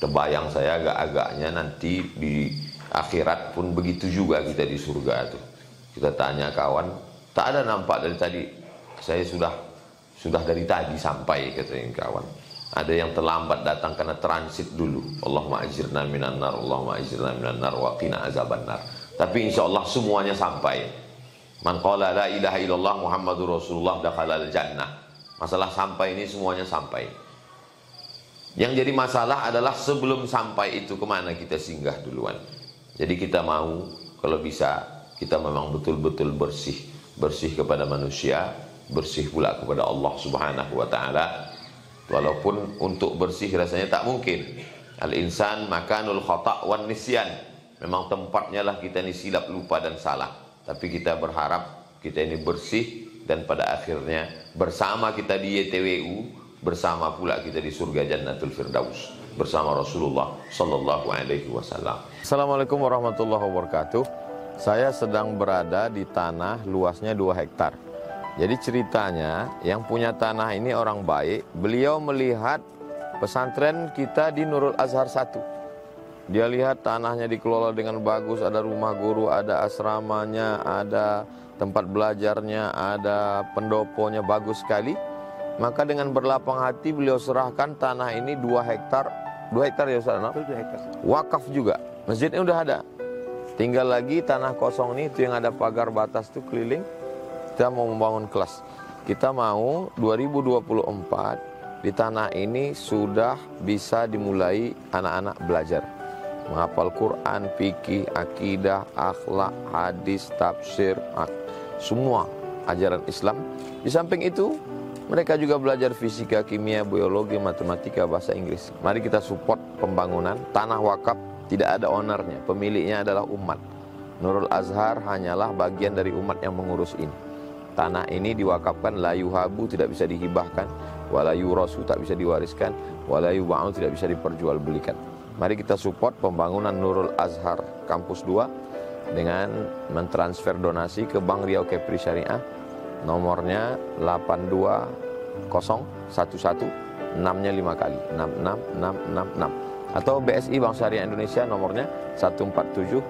Kebayang saya agak-agaknya nanti di akhirat pun begitu juga kita di surga tuh. Kita tanya kawan, tak ada nampak dari tadi. Saya sudah dari tadi sampai, katanya kawan. Ada yang terlambat datang karena transit dulu. Allahumma ajirna minan nar, Allahumma ajirna minan nar wa qina azabannar. Tapi insya Allah semuanya sampai. Man qala la ilaha illallah Muhammadur Rasulullah dakhalal jannah. Masalah sampai ini semuanya sampai. Yang jadi masalah adalah sebelum sampai itu kemana kita singgah duluan. Jadi kita mau, kalau bisa, kita memang betul-betul bersih. Bersih kepada manusia, bersih pula kepada Allah subhanahu wa ta'ala. Walaupun untuk bersih rasanya tak mungkin. Al-insan makanul khata' wan nisyan. Memang tempatnya lah kita ini silap, lupa dan salah. Tapi kita berharap kita ini bersih. Dan pada akhirnya bersama kita di YTWU, bersama pula kita di surga Jannatul Firdaus bersama Rasulullah sallallahu alaihi wasallam. Assalamualaikum warahmatullahi wabarakatuh. Saya sedang berada di tanah luasnya 2 hektar. Jadi ceritanya yang punya tanah ini orang baik. Beliau melihat pesantren kita di Nurul Azhar 1. Dia lihat tanahnya dikelola dengan bagus, ada rumah guru, ada asramanya, ada tempat belajarnya, ada pendoponya, bagus sekali. Maka dengan berlapang hati beliau serahkan tanah ini 2 hektar. 2 hektar ya Ustaz? 2 hektar. Wakaf juga. Masjidnya udah ada. Tinggal lagi tanah kosong ini, itu yang ada pagar batas itu keliling. Kita mau membangun kelas. Kita mau 2024 di tanah ini sudah bisa dimulai anak-anak belajar. Menghafal Quran, fikih, akidah, akhlak, hadis, tafsir, semua ajaran Islam. Di samping itu mereka juga belajar fisika, kimia, biologi, matematika, bahasa Inggris. Mari kita support pembangunan. Tanah wakaf tidak ada ownernya, pemiliknya adalah umat. Nurul Azhar hanyalah bagian dari umat yang mengurus ini. Tanah ini diwakafkan, la yuhabu, tidak bisa dihibahkan, wala yurasu, tak bisa diwariskan, wala yuba'u, tidak bisa diperjualbelikan. Mari kita support pembangunan Nurul Azhar Kampus 2 dengan mentransfer donasi ke Bank Riau Kepri Syariah. Nomornya 82011 6-nya 5 kali 66666, atau BSI Bank Syariah Indonesia nomornya 147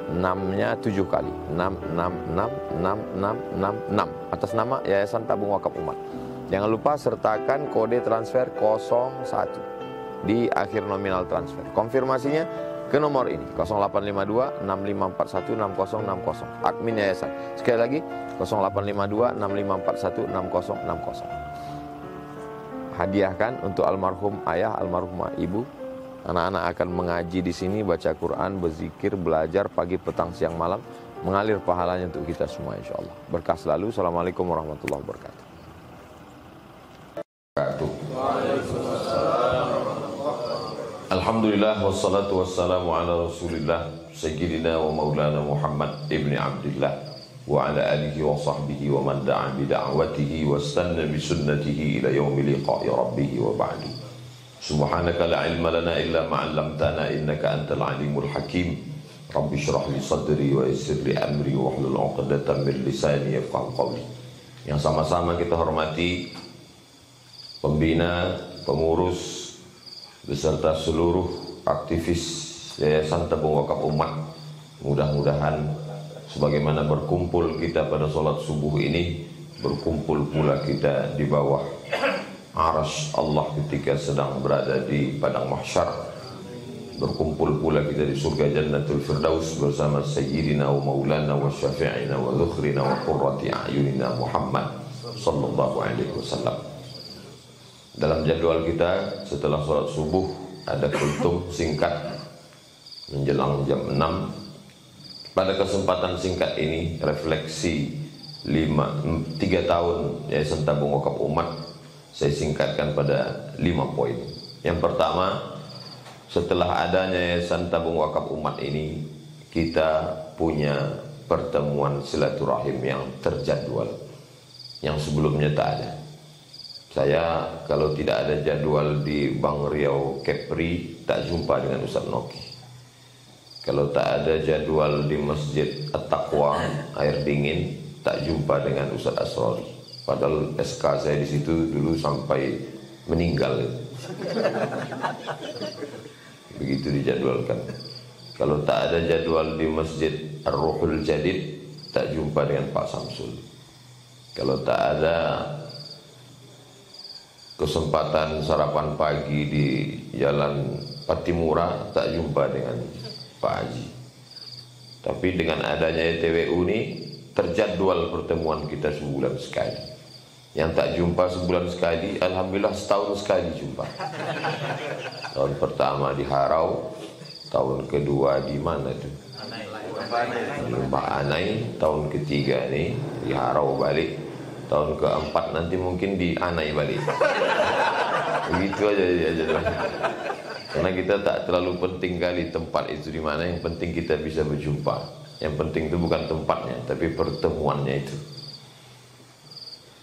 6-nya 7 kali 6666666 atas nama Yayasan Tabung Wakaf Umat. Jangan lupa sertakan kode transfer 01 di akhir nominal transfer. Konfirmasinya ke nomor ini 0852 6541 6060, admin yayasan. Sekali lagi 0852 6541 6060. Hadiahkan untuk almarhum ayah, almarhumah ibu. Anak-anak akan mengaji di sini, baca Quran, berzikir, belajar pagi, petang, siang, malam, mengalir pahalanya untuk kita semua insyaallah. Berkah selalu. Assalamualaikum warahmatullahi wabarakatuh. Alhamdulillah wassalatu wassalamu ala Rasulillah sayyidina wa maulana Muhammad ibni Abdillah wa ala alihi wa sahbihi wa man da'a bi da'watihi wa istanna bi sunnatihi ila yaumi liqa'i rabbih wa ba'du. Subhanaka la ilma lana illa ma 'allamtana innaka antal alimul hakim. Rabbi shrah li sadri wa yassir li amri wa hlul 'uqdatam min lisani yafqahu qawli. Yang sama-sama kita hormati pembina, pengurus beserta seluruh aktivis Yayasan Tabung Wakaf Umat. Mudah-mudahan sebagaimana berkumpul kita pada sholat subuh ini, berkumpul pula kita di bawah arsy Allah ketika sedang berada di padang mahsyar. Berkumpul pula kita di surga Jannatul Firdaus bersama Sayyidina wa Maulana wa Syafi'ina wa Dhukhrina wa Qurrati A'yunina Muhammad sallallahu alaihi wasallam. Dalam jadwal kita setelah sholat subuh ada kultum singkat menjelang jam 6. Pada kesempatan singkat ini refleksi 3 tahun Yayasan Tabung Wakaf Umat saya singkatkan pada 5 poin. Yang pertama, setelah adanya Yayasan Tabung Wakaf Umat ini, kita punya pertemuan silaturahim yang terjadwal, yang sebelumnya tak ada. Saya kalau tidak ada jadwal di Bank Riau Kepri, tak jumpa dengan Ustaz Noki. Kalau tak ada jadwal di Masjid At-Taqwa Air Dingin, tak jumpa dengan Ustaz Asrori. Padahal SK saya di situ dulu sampai meninggal. begitu dijadwalkan. Kalau tak ada jadwal di Masjid Ar-Ruhul Jadid, tak jumpa dengan Pak Samsul. Kalau tak ada kesempatan sarapan pagi di Jalan Patimura, tak jumpa dengan Pak Haji. Tapi dengan adanya ETWU ini terjadwal pertemuan kita sebulan sekali. Yang tak jumpa sebulan sekali, alhamdulillah setahun sekali jumpa. Tahun pertama di Harau, tahun kedua di mana tuh? Di Lembah Anai, tahun ketiga nih di Harau balik, tahun keempat nanti mungkin di Anai balik. Begitu aja. Karena kita tak terlalu penting kali tempat itu di mana, yang penting kita bisa berjumpa. Yang penting itu bukan tempatnya, tapi pertemuannya itu.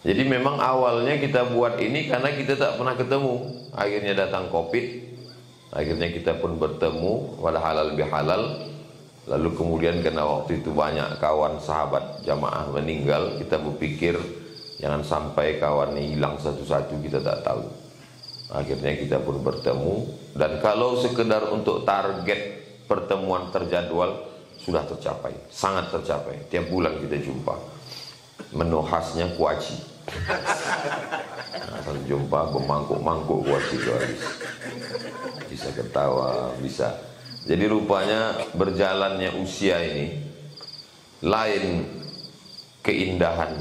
Jadi memang awalnya kita buat ini karena kita tak pernah ketemu. Akhirnya datang Covid, akhirnya kita pun bertemu, wala halal bihalal. Lalu kemudian karena waktu itu banyak kawan sahabat jamaah meninggal, kita berpikir jangan sampai kawan ini hilang satu-satu, kita tak tahu. Akhirnya kita pun bertemu, dan kalau sekedar untuk target pertemuan terjadwal sudah tercapai, sangat tercapai. Tiap bulan kita jumpa. Menu khasnya kuaci. Nah, jumpa bermangkuk-mangkuk kuaci itu habis. Bisa ketawa, bisa. Jadi rupanya berjalannya usia ini lain keindahan.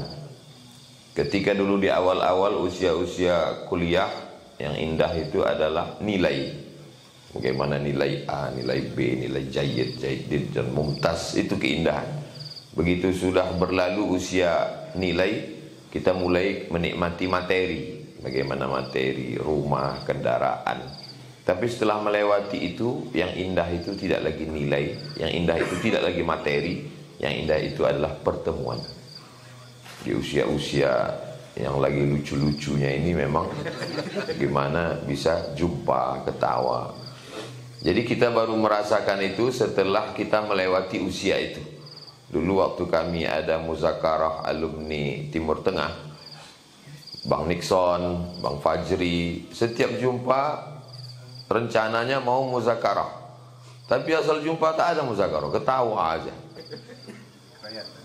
Ketika dulu di awal-awal usia-usia kuliah, yang indah itu adalah nilai. Bagaimana nilai A, nilai B, nilai jayyid, jayyid dan mumtaz, itu keindahan. Begitu sudah berlalu usia nilai, kita mulai menikmati materi. Bagaimana materi, rumah, kendaraan. Tapi setelah melewati itu, yang indah itu tidak lagi nilai, yang indah itu tidak lagi materi, yang indah itu adalah pertemuan. Di usia-usia yang lagi lucu-lucunya ini memang gimana bisa jumpa, ketawa. Jadi kita baru merasakan itu setelah kita melewati usia itu. Dulu waktu kami ada muzakarah alumni Timur Tengah, Bang Nixon, Bang Fajri, setiap jumpa rencananya mau muzakarah, tapi asal jumpa tak ada muzakarah, ketawa aja.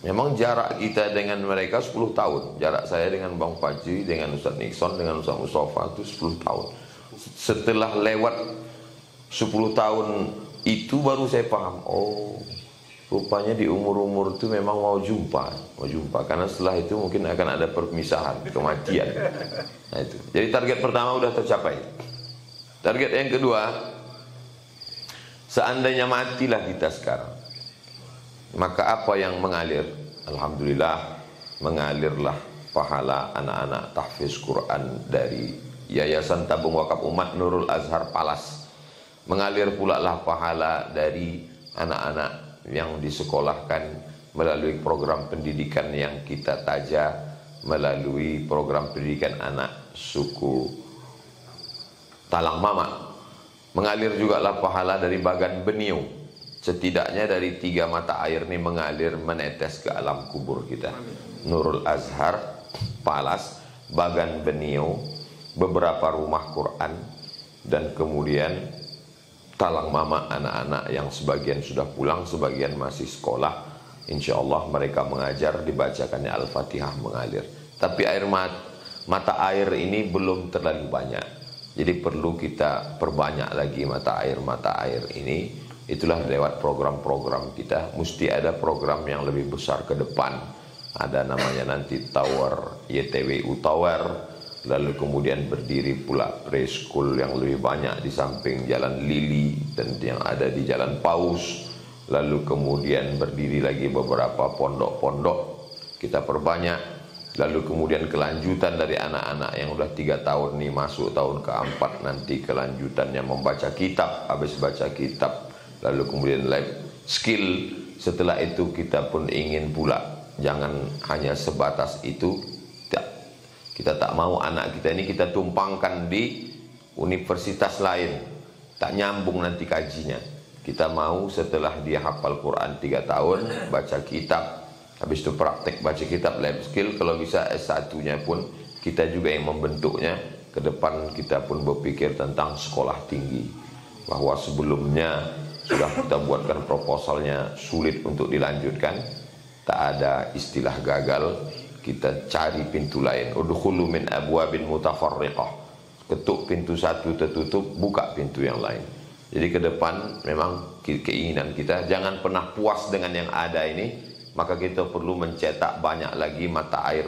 Memang jarak kita dengan mereka 10 tahun. Jarak saya dengan Bang Fajri, dengan Ustaz Nixon, dengan Ustaz Mustafa itu 10 tahun. Setelah lewat 10 tahun itu baru saya paham, oh rupanya di umur-umur itu memang mau jumpa. Karena setelah itu mungkin akan ada perpisahan, kematian. Nah itu. Jadi target pertama udah tercapai. Target yang kedua, seandainya matilah kita sekarang, maka apa yang mengalir? Alhamdulillah, mengalirlah pahala anak-anak tahfiz Quran dari Yayasan Tabung Wakaf Umat Nurul Azhar Palas. Mengalir pula lah pahala dari anak-anak yang disekolahkan melalui program pendidikan yang kita taja, melalui program pendidikan anak suku Talang Mama. Mengalir juga lah pahala dari Bagan Beniu. Setidaknya dari 3 mata air ini mengalir menetes ke alam kubur kita. Nurul Azhar Palas, Bagan Beniu, beberapa rumah Quran, dan kemudian Talang Mama, anak-anak yang sebagian sudah pulang, sebagian masih sekolah. Insya Allah mereka mengajar, dibacakannya Al-Fatihah mengalir. Tapi mata air ini belum terlalu banyak. Jadi perlu kita perbanyak lagi mata air ini. Itulah lewat program-program kita. Mesti ada program yang lebih besar ke depan. Ada namanya nanti Tower, YTWU Tower. Lalu kemudian berdiri pula preschool yang lebih banyak di samping Jalan Lili dan yang ada di Jalan Paus. Lalu kemudian berdiri lagi beberapa pondok-pondok, kita perbanyak. Lalu kemudian kelanjutan dari anak-anak yang udah 3 tahun nih masuk tahun keempat, nanti kelanjutannya membaca kitab, habis baca kitab lalu kemudian life skill. Setelah itu kita pun ingin pula, jangan hanya sebatas itu. Kita tak mau anak kita ini kita tumpangkan di universitas lain, tak nyambung nanti kajinya. Kita mau setelah dia hafal Quran 3 tahun, baca kitab, habis itu praktek baca kitab, life skill. Kalau bisa S1-nya pun kita juga yang membentuknya. Ke depan kita pun berpikir tentang sekolah tinggi. bahwa sebelumnya sudah kita buatkan proposalnya sulit untuk dilanjutkan, tak ada istilah gagal, kita cari pintu lain. Udkhulu min abwabin mutafarriqah, ketuk pintu satu tertutup, buka pintu yang lain. Jadi ke depan memang keinginan kita jangan pernah puas dengan yang ada ini, maka kita perlu mencetak banyak lagi mata air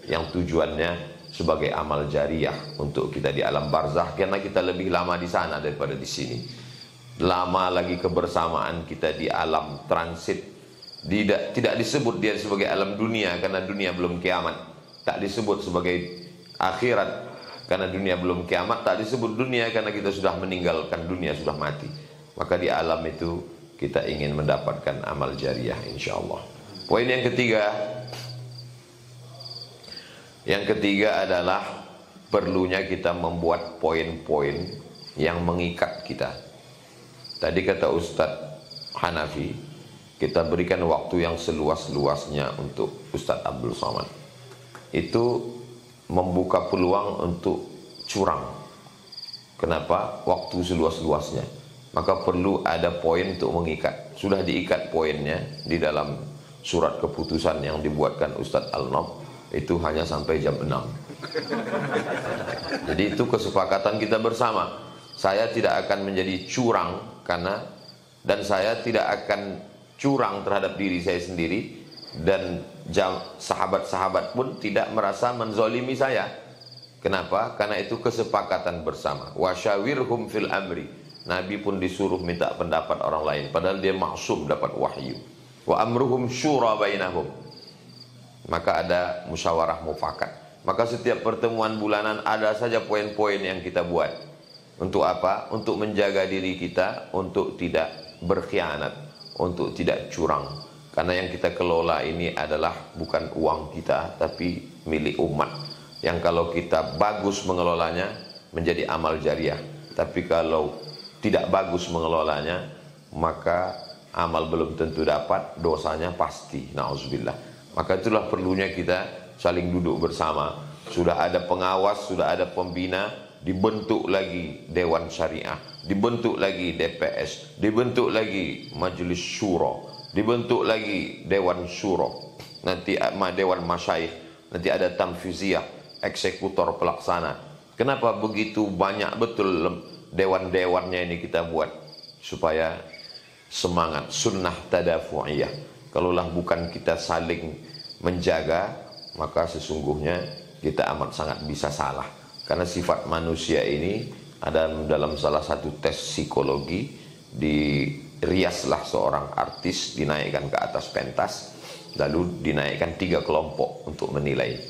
yang tujuannya sebagai amal jariah untuk kita di alam barzakh, karena kita lebih lama di sana daripada di sini. Lama lagi kebersamaan kita di alam transit. Tidak disebut dia sebagai alam dunia karena dunia belum kiamat, tak disebut sebagai akhirat karena dunia belum kiamat, tak disebut dunia karena kita sudah meninggalkan dunia, sudah mati. Maka di alam itu kita ingin mendapatkan amal jariah insyaallah. Poin yang ketiga, adalah perlunya kita membuat poin-poin yang mengikat kita. Tadi kata Ustadz Hanafi, kita berikan waktu yang seluas-luasnya untuk Ustadz Abdul Somad. Itu membuka peluang untuk curang. Kenapa? Waktu seluas-luasnya. Maka perlu ada poin untuk mengikat. Sudah diikat poinnya di dalam surat keputusan yang dibuatkan Ustadz Al-Nob, itu hanya sampai jam 6. Jadi itu kesepakatan kita bersama. Saya tidak akan menjadi curang dan saya tidak akan curang terhadap diri saya sendiri, dan sahabat-sahabat pun tidak merasa menzolimi saya. Kenapa? Karena itu kesepakatan bersama. Wasyawirhum fil amri. Nabi pun disuruh minta pendapat orang lain, padahal dia maksum dapat wahyu. Wa amruhum syura bainahum. Maka ada musyawarah mufakat. Maka setiap pertemuan bulanan ada saja poin-poin yang kita buat. Untuk apa? Untuk menjaga diri kita, untuk tidak berkhianat, untuk tidak curang. Karena yang kita kelola ini adalah bukan uang kita, tapi milik umat. Yang kalau kita bagus mengelolanya, menjadi amal jariah. Tapi kalau tidak bagus mengelolanya, maka amal belum tentu dapat, dosanya pasti. Na'udzubillah. Maka itulah perlunya kita saling duduk bersama. Sudah ada pengawas, sudah ada pembina, dibentuk lagi Dewan Syariah, dibentuk lagi DPS, dibentuk lagi Majelis Syuro, dibentuk lagi Dewan Syuro, nanti Dewan Masyayikh, nanti ada Tamfiziyah, eksekutor pelaksana. Kenapa begitu banyak betul dewan-dewannya ini kita buat? Supaya semangat sunnah tadafu'iyah. Kalaulah bukan kita saling menjaga, maka sesungguhnya kita amat sangat bisa salah. Karena sifat manusia ini ada dalam salah satu tes psikologi, diriaslah seorang artis, dinaikkan ke atas pentas, lalu dinaikkan 3 kelompok untuk menilai.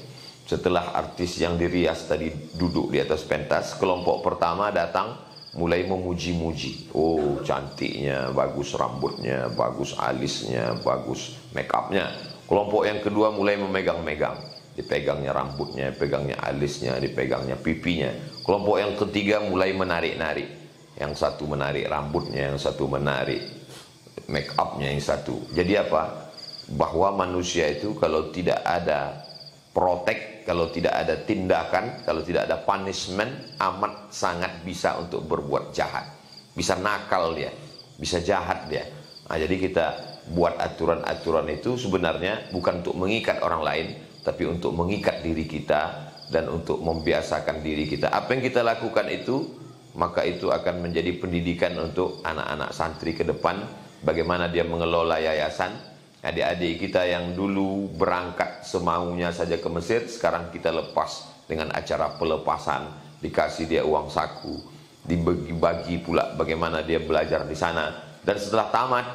Setelah artis yang dirias tadi duduk di atas pentas, kelompok pertama datang mulai memuji-muji. Oh, cantiknya, bagus rambutnya, bagus alisnya, bagus make upnya. Kelompok yang kedua mulai memegang-megang, dipegangnya rambutnya, dipegangnya alisnya, dipegangnya pipinya. Kelompok yang ketiga mulai menarik-narik. Yang satu menarik rambutnya, yang satu menarik make upnya, yang satu. Jadi apa? Bahwa manusia itu kalau tidak ada protek, kalau tidak ada tindakan, kalau tidak ada punishment, amat sangat bisa untuk berbuat jahat. Bisa nakal dia, bisa jahat dia. Nah, jadi kita buat aturan-aturan itu sebenarnya bukan untuk mengikat orang lain, tapi untuk mengikat diri kita dan untuk membiasakan diri kita. Apa yang kita lakukan itu, maka itu akan menjadi pendidikan untuk anak-anak santri ke depan. Bagaimana dia mengelola yayasan. Adik-adik kita yang dulu berangkat semaunya saja ke Mesir, sekarang kita lepas dengan acara pelepasan, dikasih dia uang saku, dibagi-bagi pula bagaimana dia belajar di sana. Dan setelah tamat,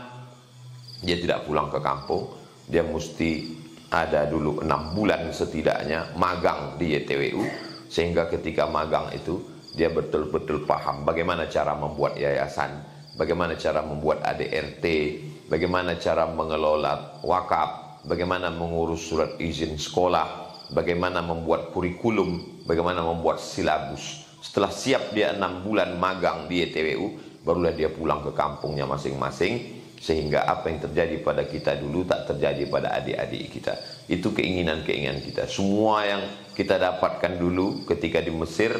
dia tidak pulang ke kampung, dia mesti ada dulu 6 bulan setidaknya magang di YTWU, sehingga ketika magang itu dia betul-betul paham bagaimana cara membuat yayasan, bagaimana cara membuat ADRT, bagaimana cara mengelola wakaf, bagaimana mengurus surat izin sekolah, bagaimana membuat kurikulum, bagaimana membuat silabus. Setelah siap dia 6 bulan magang di YTWU, barulah dia pulang ke kampungnya masing-masing. Sehingga apa yang terjadi pada kita dulu tak terjadi pada adik-adik kita. Itu keinginan-keinginan kita. Semua yang kita dapatkan dulu ketika di Mesir,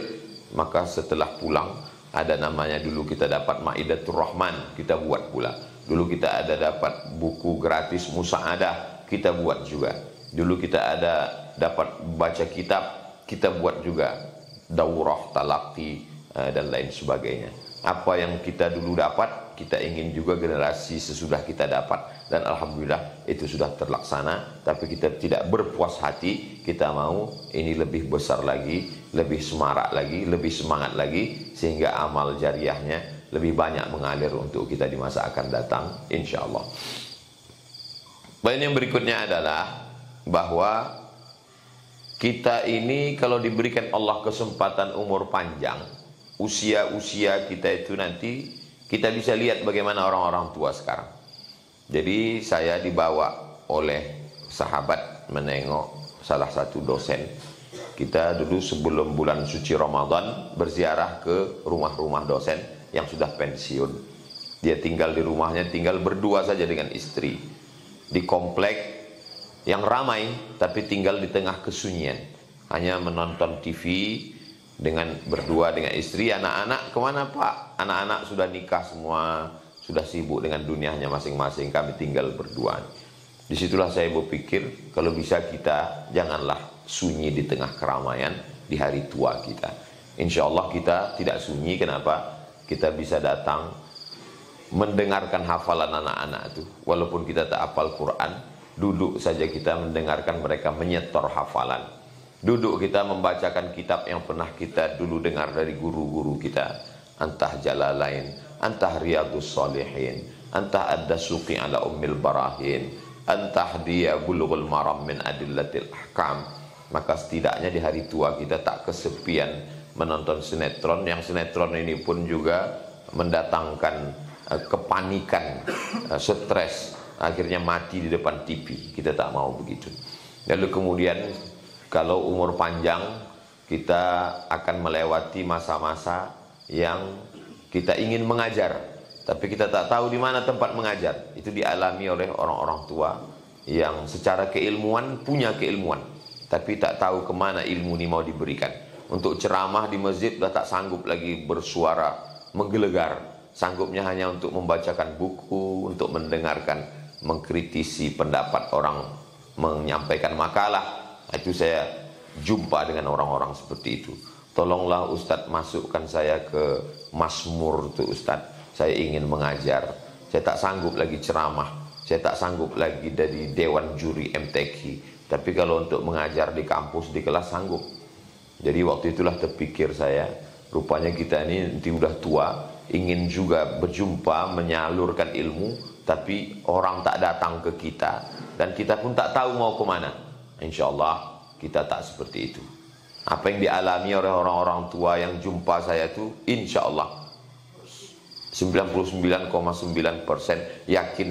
maka setelah pulang Ada namanya dulu kita dapat Maidatur Rahman, kita buat pula. Dulu kita ada dapat buku gratis Musa'adah, kita buat juga. Dulu kita ada dapat baca kitab, kita buat juga. Daurah, talaqi, dan lain sebagainya. Apa yang kita dulu dapat, kita ingin juga generasi sesudah kita dapat. Dan alhamdulillah itu sudah terlaksana. Tapi kita tidak berpuas hati, kita mau ini lebih besar lagi, lebih semarak lagi, lebih semangat lagi, sehingga amal jariahnya lebih banyak mengalir untuk kita di masa akan datang, insya Allah. Baik, yang berikutnya adalah bahwa kita ini kalau diberikan Allah kesempatan umur panjang, usia-usia kita itu nanti kita bisa lihat bagaimana orang-orang tua sekarang. Jadi saya dibawa oleh sahabat menengok salah satu dosen. Kita dulu sebelum bulan suci Ramadan berziarah ke rumah-rumah dosen yang sudah pensiun. Dia tinggal di rumahnya, tinggal berdua saja dengan istri di komplek yang ramai, tapi tinggal di tengah kesunyian. Hanya menonton TV dengan berdua dengan istri. Anak-anak kemana Pak? Anak-anak sudah nikah semua, sudah sibuk dengan dunianya masing-masing. Kami tinggal berdua. Disitulah saya berpikir, kalau bisa kita janganlah sunyi di tengah keramaian di hari tua kita. Insya Allah kita tidak sunyi. Kenapa? Kita bisa datang mendengarkan hafalan anak-anak itu. Walaupun kita tak hafal Quran, duduk saja kita mendengarkan mereka menyetor hafalan. Duduk kita membacakan kitab yang pernah kita dulu dengar dari guru-guru kita. Antah Jalalain, antah Riyadus Salihin, antah Ad-Dasuqi ala Ummil Barahin, antah dia Bulughul Maram min Adillatil Ahkam. Maka setidaknya di hari tua kita tak kesepian menonton sinetron, yang sinetron ini pun juga mendatangkan kepanikan, stres, akhirnya mati di depan TV. Kita tak mau begitu. Lalu kemudian kalau umur panjang, kita akan melewati masa-masa yang kita ingin mengajar, tapi kita tak tahu di mana tempat mengajar. Itu dialami oleh orang-orang tua yang secara keilmuan punya keilmuan, tapi tak tahu kemana ilmu ini mau diberikan. Untuk ceramah di masjid sudah tak sanggup lagi bersuara menggelegar. Sanggupnya hanya untuk membacakan buku, untuk mendengarkan, mengkritisi pendapat orang, menyampaikan makalah. Itu saya jumpa dengan orang-orang seperti itu. Tolonglah Ustadz, masukkan saya ke Mazmur itu Ustadz. Saya ingin mengajar. Saya tak sanggup lagi ceramah. Saya tak sanggup lagi dari Dewan Juri MTQ. Tapi kalau untuk mengajar di kampus, di kelas sanggup. Jadi waktu itulah terpikir saya, rupanya kita ini nanti udah tua, ingin juga berjumpa, menyalurkan ilmu, tapi orang tak datang ke kita, dan kita pun tak tahu mau kemana. Insya Allah kita tak seperti itu. Apa yang dialami oleh orang-orang tua yang jumpa saya itu, insya Allah 99,9% yakin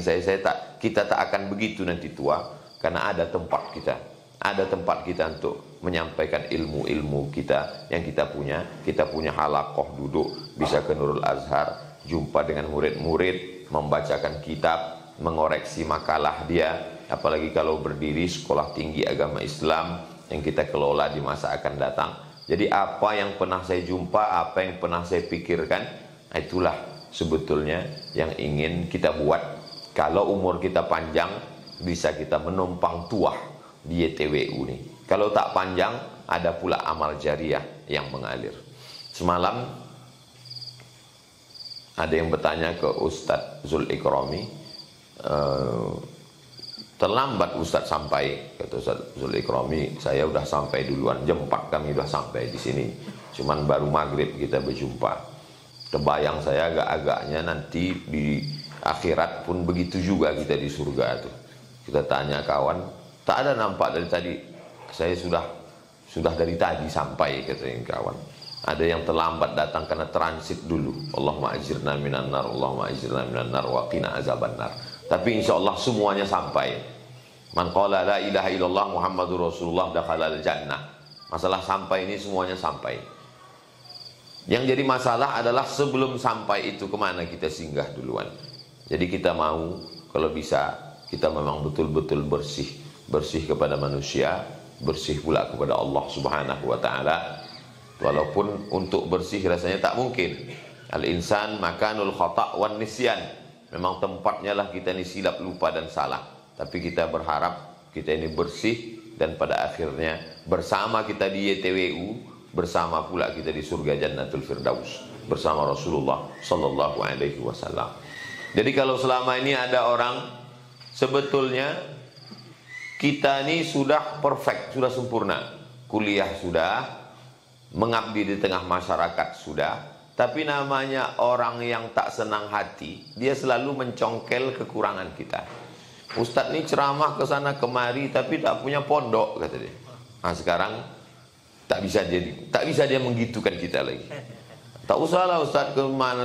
kita tak akan begitu nanti tua, karena ada tempat kita. Ada tempat kita untuk menyampaikan ilmu-ilmu kita yang kita punya. Kita punya halaqah duduk, bisa ke Nurul Azhar, jumpa dengan murid-murid, membacakan kitab, mengoreksi makalah dia. Apalagi kalau berdiri sekolah tinggi agama Islam yang kita kelola di masa akan datang. Jadi apa yang pernah saya jumpa, apa yang pernah saya pikirkan, itulah sebetulnya yang ingin kita buat. Kalau umur kita panjang, bisa kita menumpang tuah di YTWU ini. Kalau tak panjang, ada pula amal jariah yang mengalir. Semalam ada yang bertanya ke Ustadz Zul Ikrami, terlambat Ustadz sampai. Kata Ustadz Zul Ikrami, saya udah sampai duluan, jam 4 kami udah sampai di sini. Cuman baru maghrib kita berjumpa. Terbayang saya agak-agaknya nanti di akhirat pun begitu juga kita di surga itu. Kita tanya kawan, tak ada nampak dari tadi. Saya sudah dari tadi sampai, katanya kawan. Ada yang terlambat datang karena transit dulu. Allahumma ajirna minan nar, Allahumma ajirna minan nar wa qina azaban nar. Tapi insya Allah semuanya sampai. Man qala la ilaha illallah Muhammadur Rasulullah dakhala al-jannah. Masalah sampai ini semuanya sampai. Yang jadi masalah adalah sebelum sampai itu kemana kita singgah duluan. Jadi kita mau, kalau bisa, kita memang betul-betul bersih kepada manusia, bersih pula kepada Allah Subhanahu wa ta'ala. Walaupun untuk bersih rasanya tak mungkin. Al-insan makanul khata' wan nisyan. Memang tempatnya lah kita ini silap, lupa dan salah. Tapi kita berharap kita ini bersih dan pada akhirnya bersama kita di YTWU, bersama pula kita di surga Jannatul Firdaus bersama Rasulullah sallallahu alaihi wasallam. Jadi kalau selama ini ada orang sebetulnya kita ini sudah perfect, sudah sempurna. Kuliah sudah, mengabdi di tengah masyarakat sudah, tapi namanya orang yang tak senang hati, dia selalu mencongkel kekurangan kita. Ustadz ini ceramah ke sana kemari tapi tak punya pondok, kata dia. Nah sekarang tak bisa dia menggitukan kita lagi. Tak usahlah Ustadz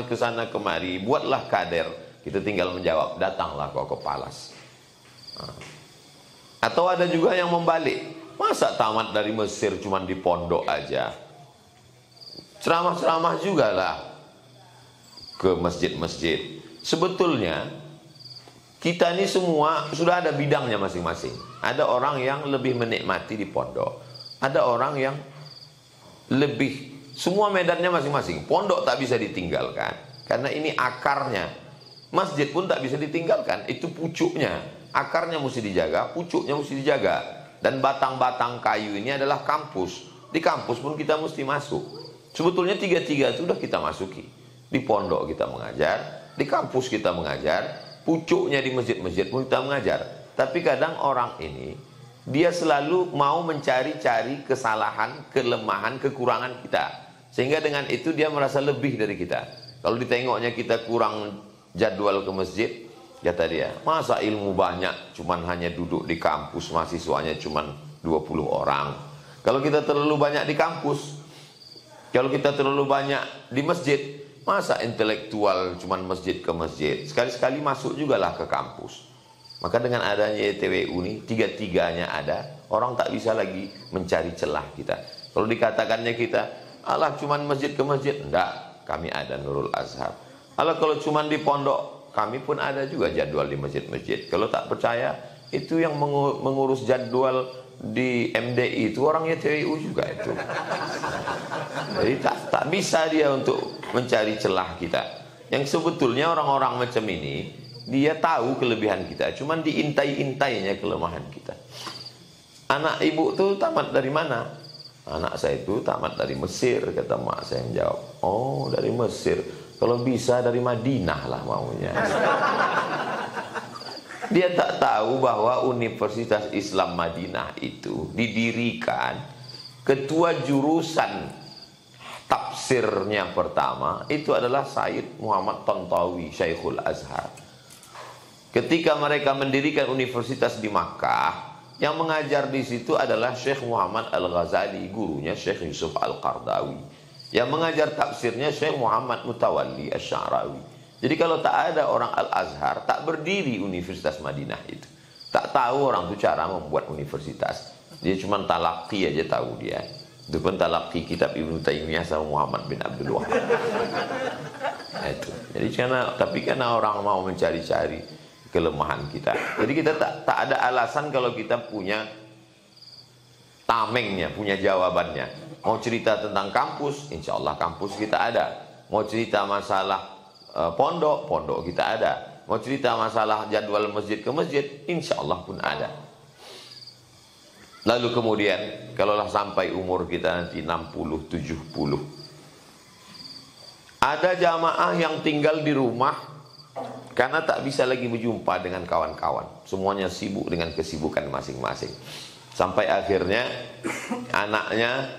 ke sana kemari, buatlah kader. Kita tinggal menjawab, datanglah kau ke Palas. Atau ada juga yang membalik, masa tamat dari Mesir cuman di pondok aja, ceramah-ceramah juga lah ke masjid-masjid. Sebetulnya kita ini semua sudah ada bidangnya masing-masing. Ada orang yang lebih menikmati di pondok, ada orang yang lebih, semua medannya masing-masing. Pondok tak bisa ditinggalkan karena ini akarnya. Masjid pun tak bisa ditinggalkan, itu pucuknya. Akarnya mesti dijaga, pucuknya mesti dijaga. Dan batang-batang kayu ini adalah kampus. Di kampus pun kita mesti masuk. Sebetulnya tiga-tiga itu sudah kita masuki. Di pondok kita mengajar, di kampus kita mengajar, pucuknya di masjid-masjid pun kita mengajar. Tapi kadang orang ini, dia selalu mau mencari-cari kesalahan, kelemahan, kekurangan kita. Sehingga dengan itu dia merasa lebih dari kita. Kalau ditengoknya kita kurang jadwal ke masjid, kata dia, masa ilmu banyak cuman hanya duduk di kampus, mahasiswanya cuman 20 orang. Kalau kita terlalu banyak di kampus, kalau kita terlalu banyak di masjid, masa intelektual cuman masjid ke masjid. Sekali-sekali masuk jugalah ke kampus. Maka dengan adanya YTWU ini, tiga-tiganya ada, orang tak bisa lagi mencari celah kita. Kalau dikatakannya kita, alah cuman masjid ke masjid, enggak, kami ada Nurul Azhar. Alah kalau cuman di pondok, kami pun ada juga jadwal di masjid-masjid. Kalau tak percaya, itu yang mengurus jadwal di MDI itu orang YTWU juga itu. Jadi tak bisa dia untuk mencari celah kita. Yang sebetulnya orang-orang macam ini, dia tahu kelebihan kita, cuman diintai-intainya kelemahan kita. Anak ibu tuh tamat dari mana? Anak saya itu tamat dari Mesir, kata mak saya menjawab. Oh, dari Mesir. Kalau bisa dari Madinah lah maunya. Dia tak tahu bahwa Universitas Islam Madinah itu didirikan, ketua jurusan tafsirnya pertama itu adalah Sayyid Muhammad Tantawi, Syekhul Azhar. Ketika mereka mendirikan universitas di Makkah, yang mengajar di situ adalah Syekh Muhammad Al-Ghazali, gurunya Syekh Yusuf Al-Qardawi. Yang mengajar tafsirnya Syekh Muhammad Mutawalli Asy-Sya'rawi. Jadi kalau tak ada orang Al-Azhar, tak berdiri Universitas Madinah itu. Tak tahu orang itu cara membuat universitas. Dia cuma talaqi aja tahu dia. Itu pun talaqi kitab Ibnu Taimiyah sama Muhammad bin Abdul Wahab. Nah, itu. Jadi karena orang mau mencari-cari kelemahan kita. Jadi kita tak ada alasan kalau kita punya tamengnya, punya jawabannya. Mau cerita tentang kampus, insya Allah kampus kita ada. Mau cerita masalah pondok kita ada. Mau cerita masalah jadwal masjid ke masjid, insya Allah pun ada. Lalu kemudian, kalaulah sampai umur kita nanti 60, 70, ada jamaah yang tinggal di rumah karena tak bisa lagi berjumpa dengan kawan-kawan. Semuanya sibuk dengan kesibukan masing-masing. Sampai akhirnya anaknya,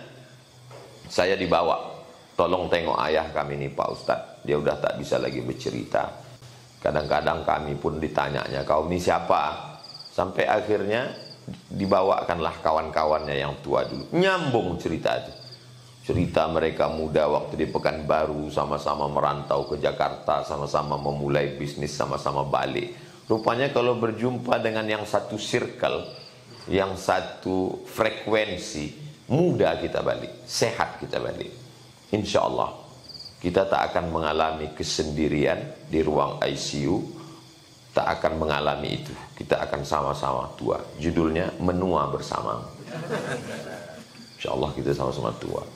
saya dibawa, tolong tengok ayah kami nih Pak Ustadz, dia udah tak bisa lagi bercerita. Kadang-kadang kami pun ditanyanya, kau ini siapa? Sampai akhirnya dibawakanlah kawan-kawannya yang tua dulu. Nyambung cerita itu. Cerita mereka muda waktu di Pekanbaru, sama-sama merantau ke Jakarta, sama-sama memulai bisnis, sama-sama balik. Rupanya kalau berjumpa dengan yang satu circle, yang satu frekuensi, mudah kita balik, sehat kita balik. Insya Allah kita tak akan mengalami kesendirian di ruang ICU, tak akan mengalami itu. Kita akan sama-sama tua. Judulnya Menua Bersama. Insya Allah kita sama-sama tua.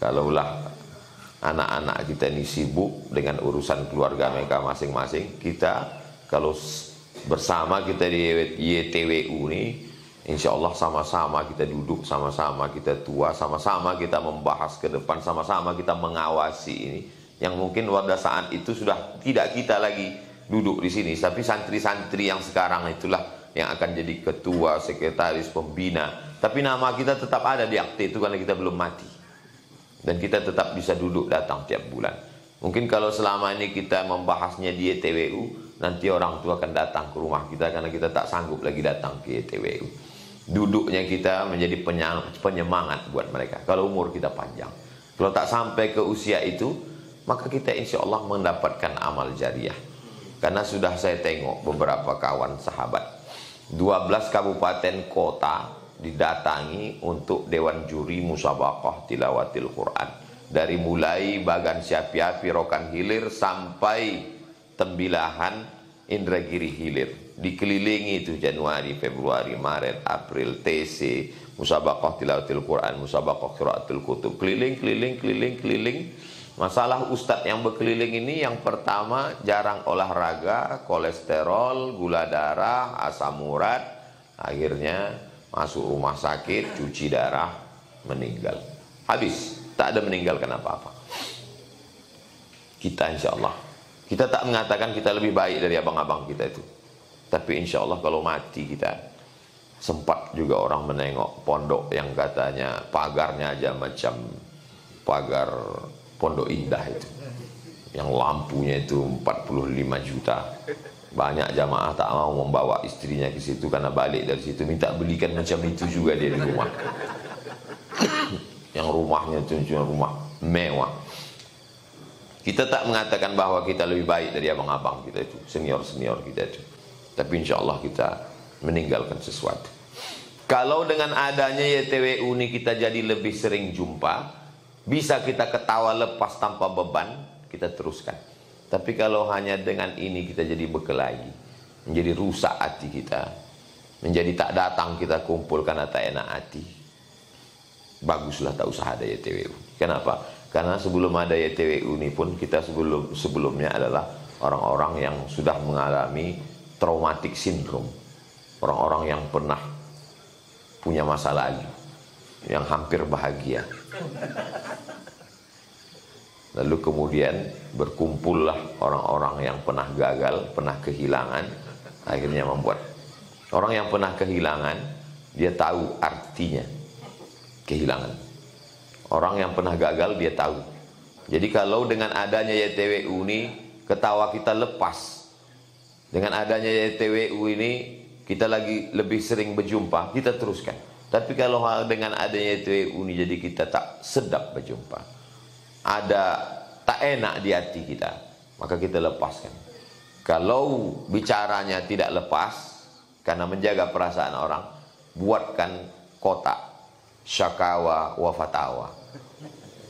Kalaulah anak-anak kita ini sibuk dengan urusan keluarga mereka masing-masing. Kita kalau bersama kita di YTWU ini, insya Allah sama-sama kita duduk, sama-sama kita tua, sama-sama kita membahas ke depan, sama-sama kita mengawasi ini. Yang mungkin pada saat itu sudah tidak kita lagi duduk di sini, tapi santri-santri yang sekarang itulah yang akan jadi ketua, sekretaris, pembina. Tapi nama kita tetap ada di akte itu karena kita belum mati. Dan kita tetap bisa duduk datang tiap bulan. Mungkin kalau selama ini kita membahasnya di YTWU, nanti orang tua akan datang ke rumah kita karena kita tak sanggup lagi datang ke YTWU. Duduknya kita menjadi penyemangat buat mereka kalau umur kita panjang. Kalau tak sampai ke usia itu, maka kita insya Allah mendapatkan amal jariah. Karena sudah saya tengok beberapa kawan sahabat, 12 kabupaten kota didatangi untuk dewan juri musabaqah tilawatil Quran. Dari mulai Bagan Siapi-api, Rokan Hilir sampai Tembilahan, Indragiri Hilir. Dikelilingi itu Januari, Februari, Maret, April, TC, musabaqah tilawatil Quran, musabaqah qiraatul kutub. Keliling. Masalah ustadz yang berkeliling ini yang pertama jarang olahraga, kolesterol, gula darah, asam urat, akhirnya masuk rumah sakit, cuci darah, meninggal. Habis, tak ada meninggalkan apa-apa. Kita insya Allah, kita tak mengatakan kita lebih baik dari abang-abang kita itu. Tapi insya Allah kalau mati kita, sempat juga orang menengok pondok yang katanya pagarnya aja macam pagar Pondok Indah itu. Yang lampunya itu 45 juta. Banyak jamaah tak mau membawa istrinya ke situ karena balik dari situ minta belikan macam itu juga dia di rumah. Yang rumahnya itu cuma rumah mewah. Kita tak mengatakan bahwa kita lebih baik dari abang-abang kita itu, senior-senior kita itu. Tapi insya Allah kita meninggalkan sesuatu. Kalau dengan adanya YTWU ini kita jadi lebih sering jumpa, bisa kita ketawa lepas tanpa beban, kita teruskan. Tapi kalau hanya dengan ini kita jadi berkelahi, menjadi rusak hati kita, menjadi tak datang kita kumpul karena tak enak hati, baguslah tak usah ada YTWU. Kenapa? Karena sebelum ada YTWU ini pun kita sebelumnya adalah orang-orang yang sudah mengalami traumatic syndrome. Orang-orang yang pernah punya masa lalu, yang hampir bahagia. Lalu kemudian berkumpullah orang-orang yang pernah gagal, pernah kehilangan, akhirnya membuat. Orang yang pernah kehilangan, dia tahu artinya kehilangan. Orang yang pernah gagal, dia tahu. Jadi kalau dengan adanya YTWU ini, ketawa kita lepas. Dengan adanya YTWU ini, kita lagi lebih sering berjumpa, kita teruskan. Tapi kalau dengan adanya YTWU ini, jadi kita tak sedap berjumpa, ada tak enak di hati kita, maka kita lepaskan. Kalau bicaranya tidak lepas, karena menjaga perasaan orang, buatkan kotak syakawa wa fatawa.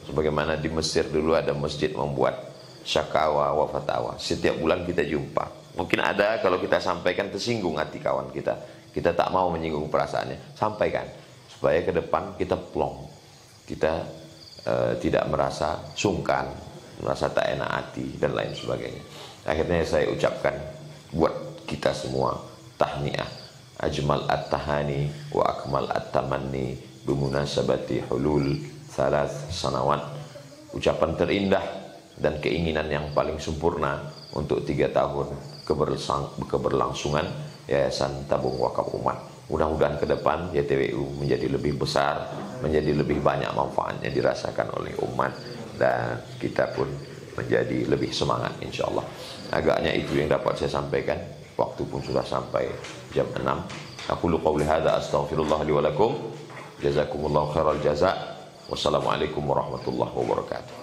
Sebagaimana di Mesir dulu ada masjid membuat syakawa wa fatawa. Setiap bulan kita jumpa. Mungkin ada kalau kita sampaikan tersinggung hati kawan kita, kita tak mau menyinggung perasaannya, sampaikan supaya ke depan kita plong, kita tidak merasa sungkan, merasa tak enak hati dan lain sebagainya. Akhirnya saya ucapkan buat kita semua tahniah, ajmal at-tahani wa akmal at-tamanni bimunasabati hulul thalath sanawat. Ucapan terindah dan keinginan yang paling sempurna untuk 3 tahun keberlangsungan Yayasan Tabung Wakaf Umat. Mudah-mudahan ke depan YTWU menjadi lebih besar, menjadi lebih banyak manfaatnya dirasakan oleh umat, dan kita pun menjadi lebih semangat insya Allah. Agaknya itu yang dapat saya sampaikan. Waktu pun sudah sampai jam 6. Aqulu qawli hadza astaghfirullah li wa lakum. Jazakumullahu khairal jazaa. Wassalamualaikum warahmatullahi wabarakatuh.